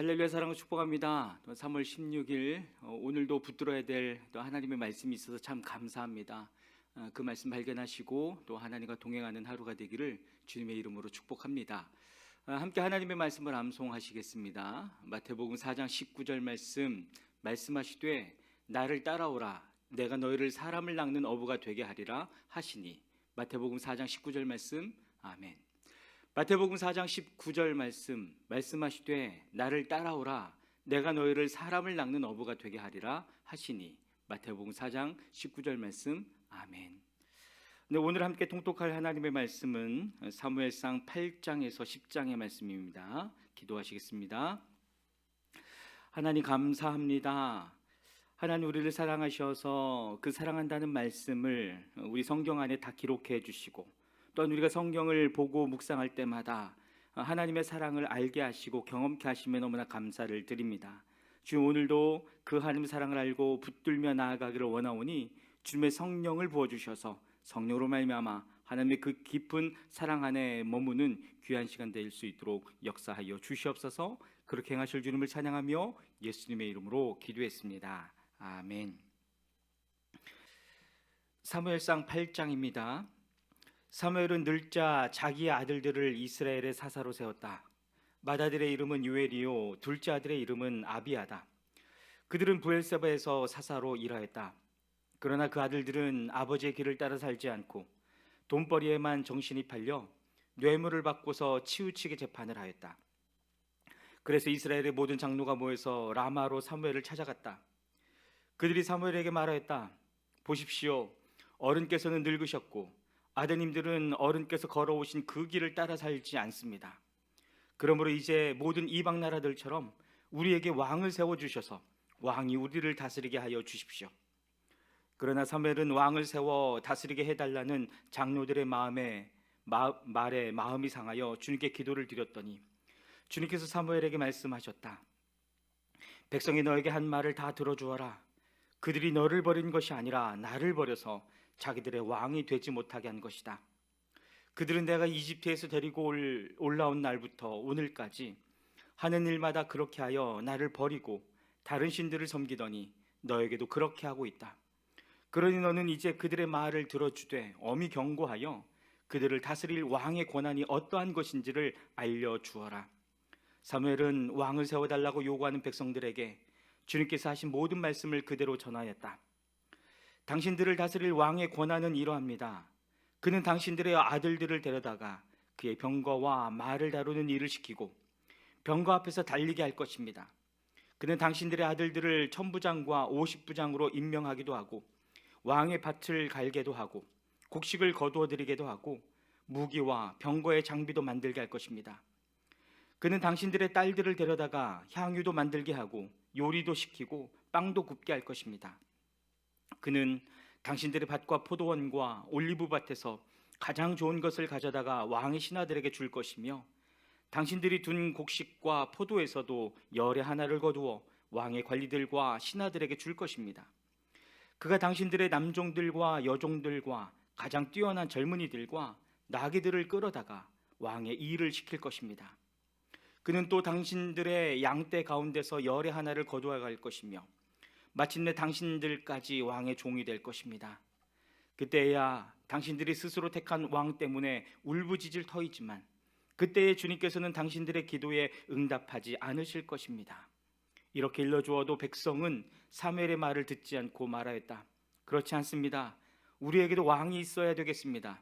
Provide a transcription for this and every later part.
할렐루야 사랑을 축복합니다. 또 3월 16일 오늘도 붙들어야 될 또 하나님의 말씀이 있어서 참 감사합니다. 그 말씀 발견하시고 또 하나님과 동행하는 하루가 되기를 주님의 이름으로 축복합니다. 함께 하나님의 말씀을 암송하시겠습니다. 마태복음 4장 19절 말씀하시되 나를 따라오라 내가 너희를 사람을 낚는 어부가 되게 하리라 하시니. 마태복음 4장 19절 말씀. 아멘. 마태복음 4장 19절 말씀하시되 나를 따라오라 내가 너희를 사람을 낚는 어부가 되게 하리라 하시니. 마태복음 4장 19절 말씀. 아멘. 네, 오늘 함께 통독할 하나님의 말씀은 사무엘상 8장에서 10장의 말씀입니다. 기도하시겠습니다. 하나님 감사합니다. 하나님 우리를 사랑하셔서 그 사랑한다는 말씀을 우리 성경 안에 다 기록해 주시고 또한 우리가 성경을 보고 묵상할 때마다 하나님의 사랑을 알게 하시고 경험케 하심에 너무나 감사를 드립니다. 주님 오늘도 그 하나님의 사랑을 알고 붙들며 나아가기를 원하오니 주님의 성령을 부어주셔서 성령으로 말미암아 하나님의 그 깊은 사랑 안에 머무는 귀한 시간 될 수 있도록 역사하여 주시옵소서. 그렇게 행하실 주님을 찬양하며 예수님의 이름으로 기도했습니다. 아멘. 사무엘상 8장입니다. 사무엘은 늙자 자기의 아들들을 이스라엘의 사사로 세웠다. 맏아들의 이름은 요엘이요 둘째 아들의 이름은 아비야다. 그들은 브엘세바에서 사사로 일하였다. 그러나 그 아들들은 아버지의 길을 따라 살지 않고 돈벌이에만 정신이 팔려 뇌물을 받고서 치우치게 재판을 하였다. 그래서 이스라엘의 모든 장로가 모여서 라마로 사무엘을 찾아갔다. 그들이 사무엘에게 말하였다. 보십시오, 어른께서는 늙으셨고 아드님들은 어른께서 걸어오신 그 길을 따라 살지 않습니다. 그러므로 이제 모든 이방 나라들처럼 우리에게 왕을 세워주셔서 왕이 우리를 다스리게 하여 주십시오. 그러나 사무엘은 왕을 세워 다스리게 해달라는 장로들의 말에 마음이 상하여 주님께 기도를 드렸더니 주님께서 사무엘에게 말씀하셨다. 백성이 너에게 한 말을 다 들어주어라. 그들이 너를 버린 것이 아니라 나를 버려서 자기들의 왕이 되지 못하게 한 것이다. 그들은 내가 이집트에서 데리고 올라온 날부터 오늘까지 하는 일마다 그렇게 하여 나를 버리고 다른 신들을 섬기더니 너에게도 그렇게 하고 있다. 그러니 너는 이제 그들의 말을 들어주되 엄히 경고하여 그들을 다스릴 왕의 권한이 어떠한 것인지를 알려주어라. 사무엘은 왕을 세워달라고 요구하는 백성들에게 주님께서 하신 모든 말씀을 그대로 전하였다. 당신들을 다스릴 왕의 권한은 이러합니다. 그는 당신들의 아들들을 데려다가 그의 병거와 말을 다루는 일을 시키고 병거 앞에서 달리게 할 것입니다. 그는 당신들의 아들들을 천부장과 50부장으로 임명하기도 하고 왕의 밭을 갈게도 하고 곡식을 거두어 드리게도 하고 무기와 병거의 장비도 만들게 할 것입니다. 그는 당신들의 딸들을 데려다가 향유도 만들게 하고 요리도 시키고 빵도 굽게 할 것입니다. 그는 당신들의 밭과 포도원과 올리브밭에서 가장 좋은 것을 가져다가 왕의 신하들에게 줄 것이며 당신들이 둔 곡식과 포도에서도 열의 하나를 거두어 왕의 관리들과 신하들에게 줄 것입니다. 그가 당신들의 남종들과 여종들과 가장 뛰어난 젊은이들과 나귀들을 끌어다가 왕의 일을 시킬 것입니다. 그는 또 당신들의 양떼 가운데서 열의 하나를 거두어 갈 것이며 마침내 당신들까지 왕의 종이 될 것입니다. 그때야 당신들이 스스로 택한 왕 때문에 울부짖을 터이지만 그때에 주님께서는 당신들의 기도에 응답하지 않으실 것입니다. 이렇게 일러주어도 백성은 사무엘의 말을 듣지 않고 말하였다. 그렇지 않습니다. 우리에게도 왕이 있어야 되겠습니다.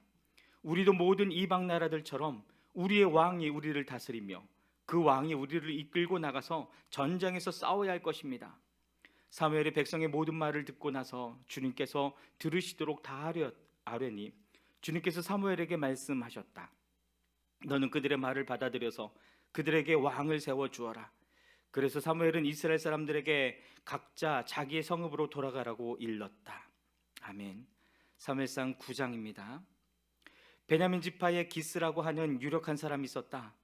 우리도 모든 이방 나라들처럼 우리의 왕이 우리를 다스리며 그 왕이 우리를 이끌고 나가서 전장에서 싸워야 할 것입니다. 사무엘이 백성의 모든 말을 듣고 나서 주님께서 들으시도록 다 아뢰니 주님께서 사무엘에게 말씀하셨다. 너는 그들의 말을 받아들여서 그들에게 왕을 세워주어라. 그래서 사무엘은 이스라엘 사람들에게 각자 자기의 성읍으로 돌아가라고 일렀다. 아멘. 사무엘상 9장입니다. 베냐민 지파의 기스라고 하는 유력한 사람이 있었다.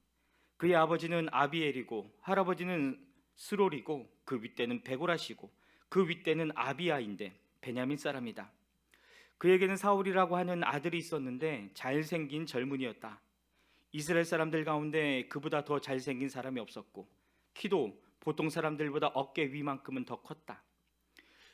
그의 아버지는 아비엘이고 할아버지는 스롤이고 그 윗대는 베고라시고 그 윗대는 아비야인데 베냐민 사람이다. 그에게는 사울이라고 하는 아들이 있었는데 잘생긴 젊은이였다. 이스라엘 사람들 가운데 그보다 더 잘생긴 사람이 없었고 키도 보통 사람들보다 어깨 위만큼은 더 컸다.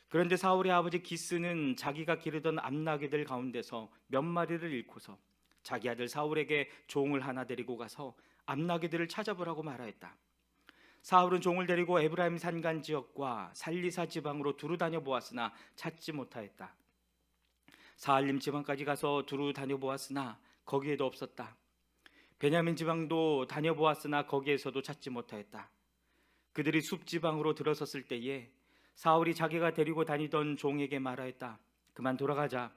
그런데 사울의 아버지 기스는 자기가 기르던 암나귀들 가운데서 몇 마리를 잃고서 자기 아들 사울에게 종을 하나 데리고 가서 암나귀들을 찾아보라고 말하였다. 사울은 종을 데리고 에브라임 산간 지역과 살리사 지방으로 두루 다녀보았으나 찾지 못하였다. 사알림 지방까지 가서 두루 다녀보았으나 거기에도 없었다. 베냐민 지방도 다녀보았으나 거기에서도 찾지 못하였다. 그들이 숲 지방으로 들어섰을 때에 사울이 자기가 데리고 다니던 종에게 말하였다. 그만 돌아가자.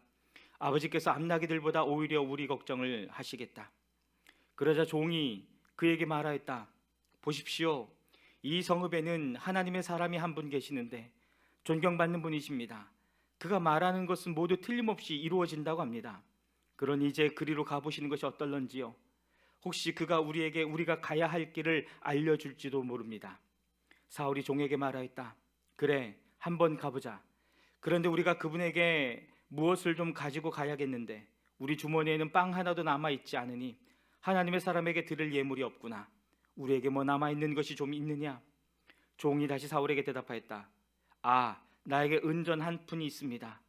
아버지께서 암나귀들보다 오히려 우리 걱정을 하시겠다. 그러자 종이 그에게 말하였다. 보십시오. 이 성읍에는 하나님의 사람이 한 분 계시는데 존경받는 분이십니다. 그가 말하는 것은 모두 틀림없이 이루어진다고 합니다. 그러니 이제 그리로 가보시는 것이 어떨런지요. 혹시 그가 우리에게 우리가 가야 할 길을 알려줄지도 모릅니다. 사울이 종에게 말하였다. 그래, 한번 가보자. 그런데 우리가 그분에게 무엇을 좀 가지고 가야겠는데 우리 주머니에는 빵 하나도 남아있지 않으니 하나님의 사람에게 드릴 예물이 없구나. 우리에게 뭐 남아있는 것이 좀 있느냐? 종이 다시 사울에게 대답하였다. 아, 나에게 은전 한 푼이 있습니다.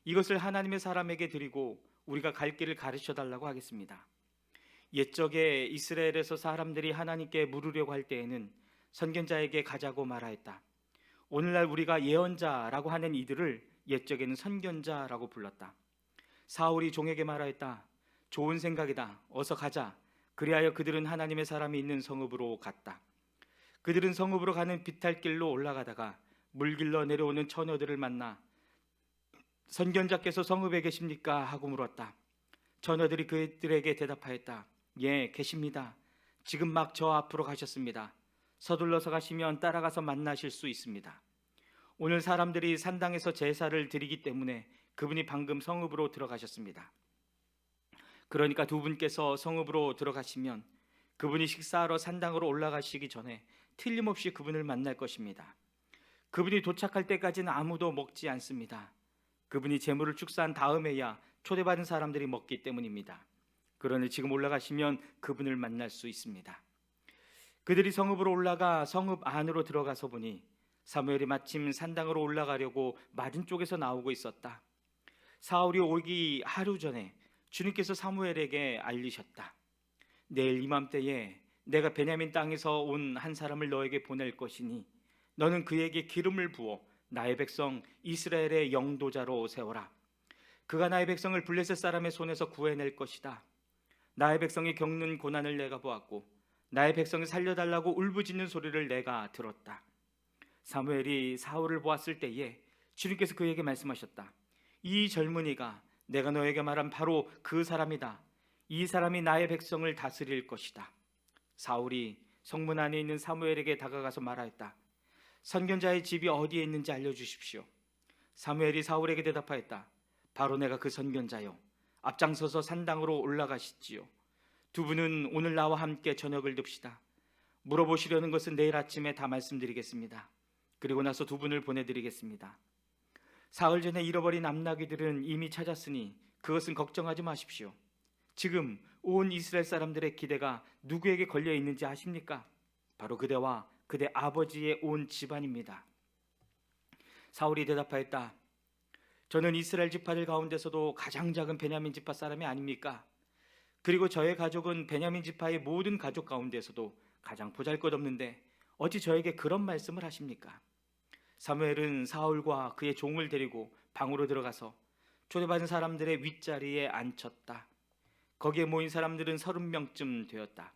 이것을 하나님의 사람에게 드리고 우리가 갈 길을 가르쳐 달라고 하겠습니다. 옛적에 이스라엘에서 사람들이 하나님께 물으려고 할 때에는 선견자에게 가자고 말하였다. 오늘날 우리가 예언자라고 하는 이들을 옛적에는 선견자라고 불렀다. 사울이 종에게 말하였다. 좋은 생각이다. 어서 가자. 그리하여 그들은 하나님의 사람이 있는 성읍으로 갔다. 그들은 성읍으로 가는 비탈길로 올라가다가 물길로 내려오는 처녀들을 만나 선견자께서 성읍에 계십니까? 하고 물었다. 처녀들이 그들에게 대답하였다. 예, 계십니다. 지금 막 저 앞으로 가셨습니다. 서둘러서 가시면 따라가서 만나실 수 있습니다. 오늘 사람들이 산당에서 제사를 드리기 때문에 그분이 방금 성읍으로 들어가셨습니다. 그러니까 두 분께서 성읍으로 들어가시면 그분이 식사하러 산당으로 올라가시기 전에 틀림없이 그분을 만날 것입니다. 그분이 도착할 때까지는 아무도 먹지 않습니다. 그분이 제물을 축사한 다음에야 초대받은 사람들이 먹기 때문입니다. 그러니 지금 올라가시면 그분을 만날 수 있습니다. 그들이 성읍으로 올라가 성읍 안으로 들어가서 보니 사무엘이 마침 산당으로 올라가려고 맞은쪽에서 나오고 있었다. 사울이 오기 하루 전에 주님께서 사무엘에게 알리셨다. 내일 이맘때에 내가 베냐민 땅에서 온 한 사람을 너에게 보낼 것이니 너는 그에게 기름을 부어 나의 백성 이스라엘의 영도자로 세워라. 그가 나의 백성을 블레셋 사람의 손에서 구해낼 것이다. 나의 백성이 겪는 고난을 내가 보았고 나의 백성을 살려달라고 울부짖는 소리를 내가 들었다. 사무엘이 사울을 보았을 때에 주님께서 그에게 말씀하셨다. 이 젊은이가 내가 너에게 말한 바로 그 사람이다. 이 사람이 나의 백성을 다스릴 것이다. 사울이 성문 안에 있는 사무엘에게 다가가서 말하였다. 선견자의 집이 어디에 있는지 알려주십시오. 사무엘이 사울에게 대답하였다. 바로 내가 그 선견자요. 앞장서서 산당으로 올라가시지요. 두 분은 오늘 나와 함께 저녁을 듭시다. 물어보시려는 것은 내일 아침에 다 말씀드리겠습니다. 그리고 나서 두 분을 보내드리겠습니다. 사흘 전에 잃어버린 암나귀들은 이미 찾았으니 그것은 걱정하지 마십시오. 지금 온 이스라엘 사람들의 기대가 누구에게 걸려 있는지 아십니까? 바로 그대와 그대 아버지의 온 집안입니다. 사울이 대답하였다. 저는 이스라엘 지파들 가운데서도 가장 작은 베냐민 지파 사람이 아닙니까? 그리고 저의 가족은 베냐민 지파의 모든 가족 가운데서도 가장 보잘것없는데 어찌 저에게 그런 말씀을 하십니까? 사무엘은 사울과 그의 종을 데리고 방으로 들어가서 초대받은 사람들의 윗자리에 앉혔다. 거기에 모인 사람들은 30명쯤 되었다.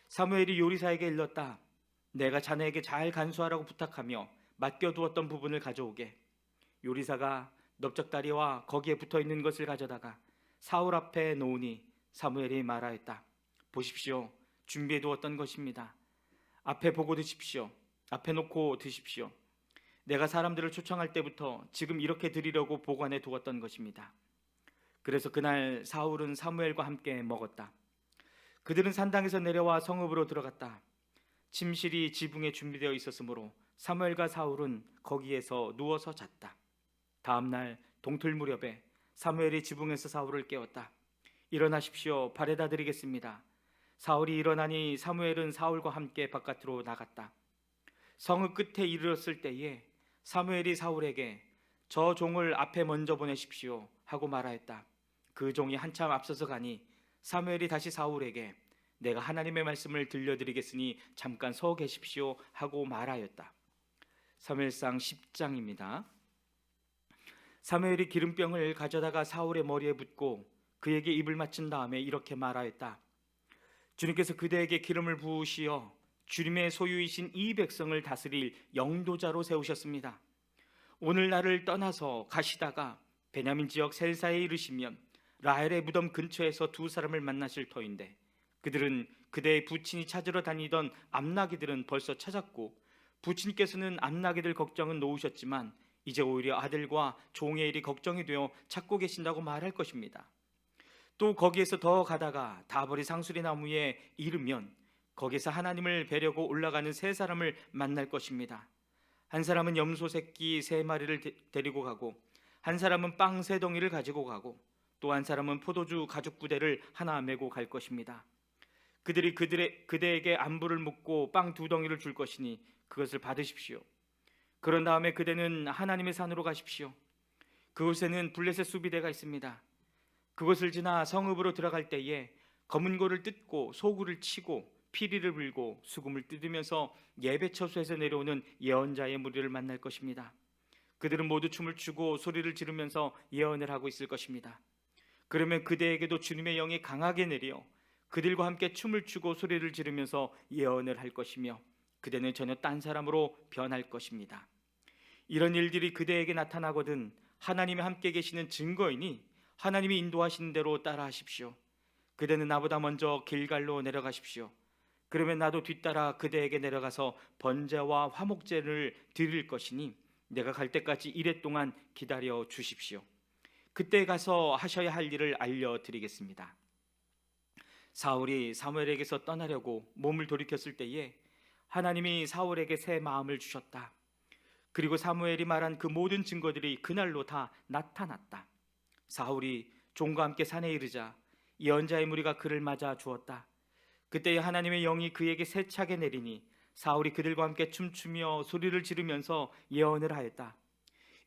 사무엘이 요리사에게 일렀다. 내가 자네에게 잘 간수하라고 부탁하며 맡겨두었던 부분을 가져오게. 요리사가 넓적다리와 거기에 붙어있는 것을 가져다가 사울 앞에 놓으니 사무엘이 말하였다. 보십시오. 준비해두었던 것입니다. 앞에 보고 드십시오. 앞에 놓고 드십시오. 내가 사람들을 초청할 때부터 지금 이렇게 드리려고 보관해 두었던 것입니다. 그래서 그날 사울은 사무엘과 함께 먹었다. 그들은 산당에서 내려와 성읍으로 들어갔다. 침실이 지붕에 준비되어 있었으므로 사무엘과 사울은 거기에서 누워서 잤다. 다음 날 동틀 무렵에 사무엘이 지붕에서 사울을 깨웠다. 일어나십시오. 발에다 드리겠습니다. 사울이 일어나니 사무엘은 사울과 함께 바깥으로 나갔다. 성읍 끝에 이르렀을 때에 사무엘이 사울에게 저 종을 앞에 먼저 보내십시오 하고 말하였다. 그 종이 한참 앞서서 가니 사무엘이 다시 사울에게 내가 하나님의 말씀을 들려드리겠으니 잠깐 서 계십시오 하고 말하였다. 사무엘상 10장입니다. 사무엘이 기름병을 가져다가 사울의 머리에 붓고 그에게 입을 맞춘 다음에 이렇게 말하였다. 주님께서 그대에게 기름을 부으시어 주님의 소유이신 이 백성을 다스릴 영도자로 세우셨습니다. 오늘 나를 떠나서 가시다가 베냐민 지역 셀사에 이르시면 라헬의 무덤 근처에서 두 사람을 만나실 터인데 그들은 그대의 부친이 찾으러 다니던 암나기들은 벌써 찾았고 부친께서는 암나기들 걱정은 놓으셨지만 이제 오히려 아들과 종의 일이 걱정이 되어 찾고 계신다고 말할 것입니다. 또 거기에서 더 가다가 다보리 상수리 나무에 이르면 거기서 하나님을 뵈려고 올라가는 세 사람을 만날 것입니다. 한 사람은 염소 새끼 세 마리를 데리고 가고 한 사람은 빵 세 덩이를 가지고 가고 또 한 사람은 포도주 가죽 부대를 하나 메고 갈 것입니다. 그들이 그대에게 안부를 묻고 빵 두 덩이를 줄 것이니 그것을 받으십시오. 그런 다음에 그대는 하나님의 산으로 가십시오. 그곳에는 블레셋 수비대가 있습니다. 그곳을 지나 성읍으로 들어갈 때에 검은고를 뜯고 소구를 치고 피리를 불고 수금을 뜯으면서 예배처소에서 내려오는 예언자의 무리를 만날 것입니다. 그들은 모두 춤을 추고 소리를 지르면서 예언을 하고 있을 것입니다. 그러면 그대에게도 주님의 영이 강하게 내려 그들과 함께 춤을 추고 소리를 지르면서 예언을 할 것이며 그대는 전혀 딴 사람으로 변할 것입니다. 이런 일들이 그대에게 나타나거든 하나님이 함께 계시는 증거이니 하나님이 인도하시는 대로 따라하십시오. 그대는 나보다 먼저 길갈로 내려가십시오. 그러면 나도 뒤따라 그대에게 내려가서 번제와 화목제를 드릴 것이니 내가 갈 때까지 이레 동안 기다려 주십시오. 그때 가서 하셔야 할 일을 알려드리겠습니다. 사울이 사무엘에게서 떠나려고 몸을 돌이켰을 때에 하나님이 사울에게 새 마음을 주셨다. 그리고 사무엘이 말한 그 모든 증거들이 그날로 다 나타났다. 사울이 종과 함께 산에 이르자 예언자의 무리가 그를 맞아 주었다. 그때에 하나님의 영이 그에게 세차게 내리니 사울이 그들과 함께 춤추며 소리를 지르면서 예언을 하였다.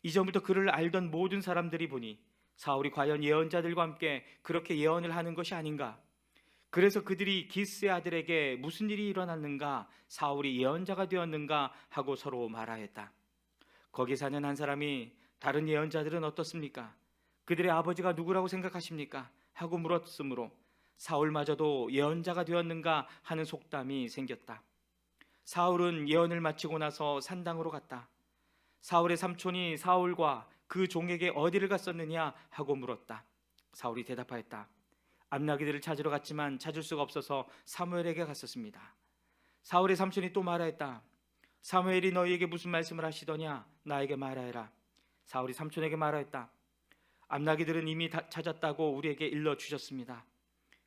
이전부터 그를 알던 모든 사람들이 보니 사울이 과연 예언자들과 함께 그렇게 예언을 하는 것이 아닌가. 그래서 그들이 기스의 아들에게 무슨 일이 일어났는가, 사울이 예언자가 되었는가 하고 서로 말하였다. 거기 사는 한 사람이 다른 예언자들은 어떻습니까? 그들의 아버지가 누구라고 생각하십니까? 하고 물었으므로 사울마저도 예언자가 되었는가 하는 속담이 생겼다. 사울은 예언을 마치고 나서 산당으로 갔다. 사울의 삼촌이 사울과 그 종에게 어디를 갔었느냐 하고 물었다. 사울이 대답하였다. 암나기들을 찾으러 갔지만 찾을 수가 없어서 사무엘에게 갔었습니다. 사울의 삼촌이 또 말하였다. 사무엘이 너희에게 무슨 말씀을 하시더냐? 나에게 말하여라. 사울이 삼촌에게 말하였다. 암나기들은 이미 다 찾았다고 우리에게 일러주셨습니다.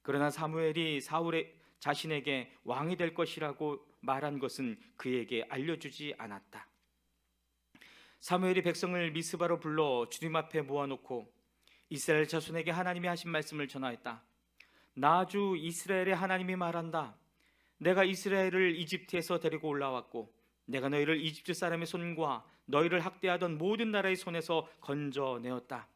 그러나 사무엘이 사울의 자신에게 왕이 될 것이라고 말한 것은 그에게 알려주지 않았다. 사무엘이 백성을 미스바로 불러 주님 앞에 모아놓고 이스라엘 자손에게 하나님이 하신 말씀을 전하였다. 나 주 이스라엘의 하나님이 말한다. 내가 이스라엘을 이집트에서 데리고 올라왔고 내가 너희를 이집트 사람의 손과 너희를 학대하던 모든 나라의 손에서 건져내었다.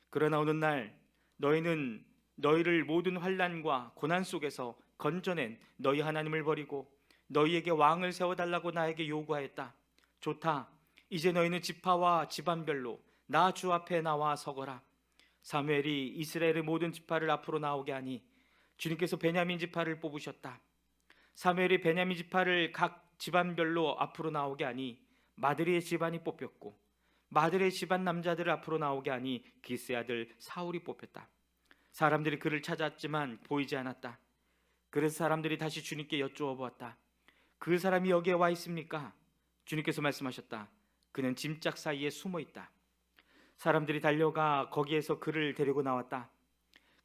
그러나 어느 날 너희는 너희를 모든 환난과 고난 속에서 건져낸 너희 하나님을 버리고 너희에게 왕을 세워달라고 나에게 요구하였다. 좋다. 이제 너희는 지파와 집안별로 나 주 앞에 나와 서거라. 사무엘이 이스라엘의 모든 지파를 앞으로 나오게 하니 주님께서 베냐민 지파를 뽑으셨다. 사무엘이 베냐민 지파를 각 집안별로 앞으로 나오게 하니 마드리의 집안이 뽑혔고 마드리의 집안 남자들을 앞으로 나오게 하니 기스의 아들 사울이 뽑혔다. 사람들이 그를 찾았지만 보이지 않았다. 그래서 사람들이 다시 주님께 여쭈어 보았다. 그 사람이 여기에 와 있습니까? 주님께서 말씀하셨다. 그는 짐짝 사이에 숨어 있다. 사람들이 달려가 거기에서 그를 데리고 나왔다.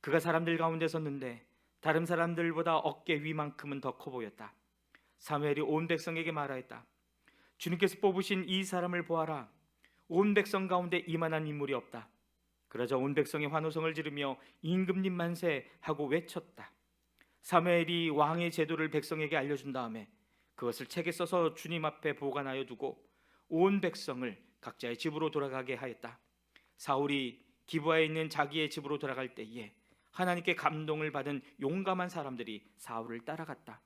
그가 사람들 가운데 섰는데 다른 사람들보다 어깨 위만큼은 더 커 보였다. 사무엘이 온 백성에게 말하였다. 주님께서 뽑으신 이 사람을 보아라. 온 백성 가운데 이만한 인물이 없다. 그러자 온 백성이 환호성을 지르며 임금님 만세 하고 외쳤다. 사무엘이 왕의 제도를 백성에게 알려준 다음에 그것을 책에 써서 주님 앞에 보관하여 두고 온 백성을 각자의 집으로 돌아가게 하였다. 사울이 기브아에 있는 자기의 집으로 돌아갈 때에 하나님께 감동을 받은 용감한 사람들이 사울을 따라갔다.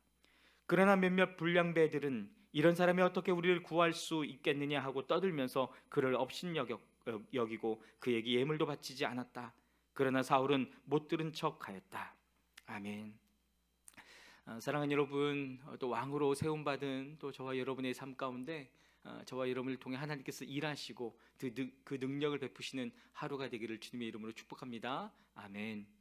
그러나 몇몇 불량배들은 이런 사람이 어떻게 우리를 구할 수 있겠느냐 하고 떠들면서 그를 업신여기고 그에게 예물도 바치지 않았다. 그러나 사울은 못 들은 척하였다. 아멘. 사랑하는 여러분, 또 왕으로 세움받은 또 저와 여러분의 삶 가운데 저와 여러분을 통해 하나님께서 일하시고 그 능력을 베푸시는 하루가 되기를 주님의 이름으로 축복합니다. 아멘.